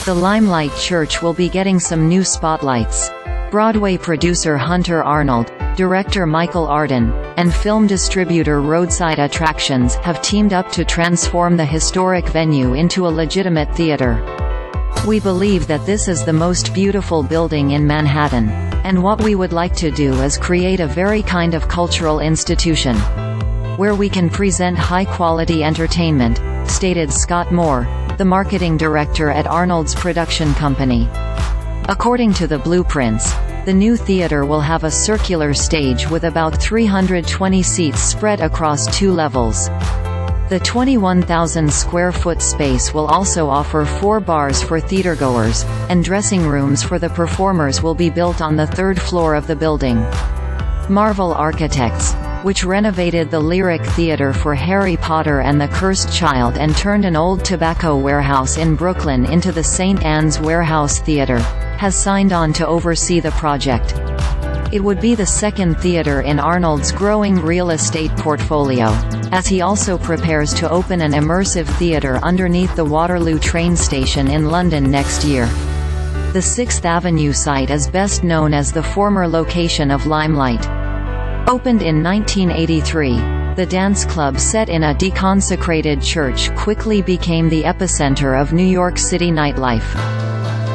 The Limelight Church will be getting some new spotlights. Broadway producer Hunter Arnold, director Michael Arden, and film distributor Roadside Attractions have teamed up to transform the historic venue into a legitimate theater. We believe that this is the most beautiful building in Manhattan, and what we would like to do is create a very kind of cultural institution where we can present high-quality entertainment, stated Scott Moore, the marketing director at Arnold's production company. According to the blueprints, the new theater will have a circular stage with about 320 seats spread across 2 levels. The 21,000 square foot space will also offer 4 bars for theatergoers, and dressing rooms for the performers will be built on the 3rd floor of the building. Marvel Architects, which renovated the Lyric Theater for Harry Potter and the Cursed Child and turned an old tobacco warehouse in Brooklyn into the St. Anne's Warehouse Theater, has signed on to oversee the project. It would be the 2nd theater in Arnold's growing real estate portfolio, as he also prepares to open an immersive theater underneath the Waterloo train station in London next year. The 6th Avenue site is best known as the former location of Limelight. Opened in 1983, the dance club set in a deconsecrated church quickly became the epicenter of New York City nightlife.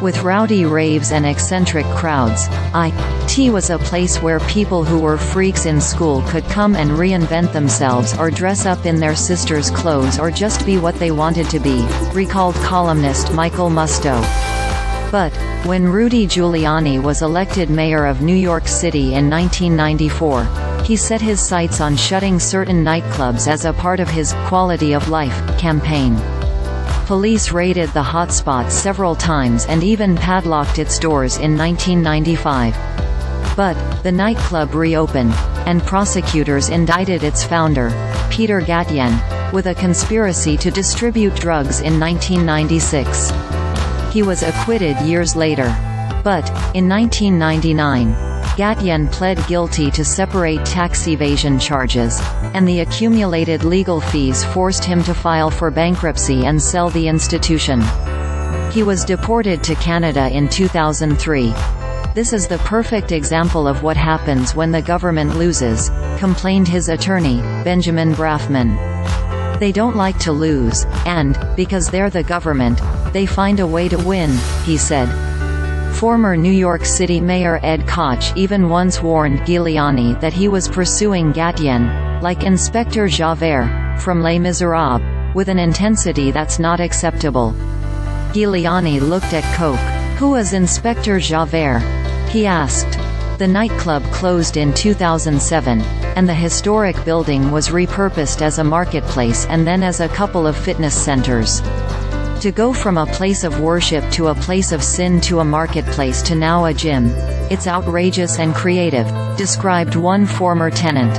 With rowdy raves and eccentric crowds, it was a place where people who were freaks in school could come and reinvent themselves or dress up in their sister's clothes or just be what they wanted to be, recalled columnist Michael Musto. But, when Rudy Giuliani was elected mayor of New York City in 1994, he set his sights on shutting certain nightclubs as a part of his "Quality of Life" campaign. Police raided the hotspot several times and even padlocked its doors in 1995. But, the nightclub reopened, and prosecutors indicted its founder, Peter Gatien, with a conspiracy to distribute drugs in 1996. He was acquitted years later. But, in 1999, Gatien pled guilty to separate tax evasion charges, and the accumulated legal fees forced him to file for bankruptcy and sell the institution. He was deported to Canada in 2003. "This is the perfect example of what happens when the government loses," complained his attorney, Benjamin Brafman. "They don't like to lose, and, because they're the government, they find a way to win," he said. Former New York City Mayor Ed Koch even once warned Giuliani that he was pursuing Gatien, like Inspector Javert, from Les Misérables, with an intensity that's not acceptable. Giuliani looked at Koch. "Who is Inspector Javert?" he asked. The nightclub closed in 2007, and the historic building was repurposed as a marketplace and then as a couple of fitness centers. To go from a place of worship to a place of sin to a marketplace to now a gym, it's outrageous and creative, described one former tenant.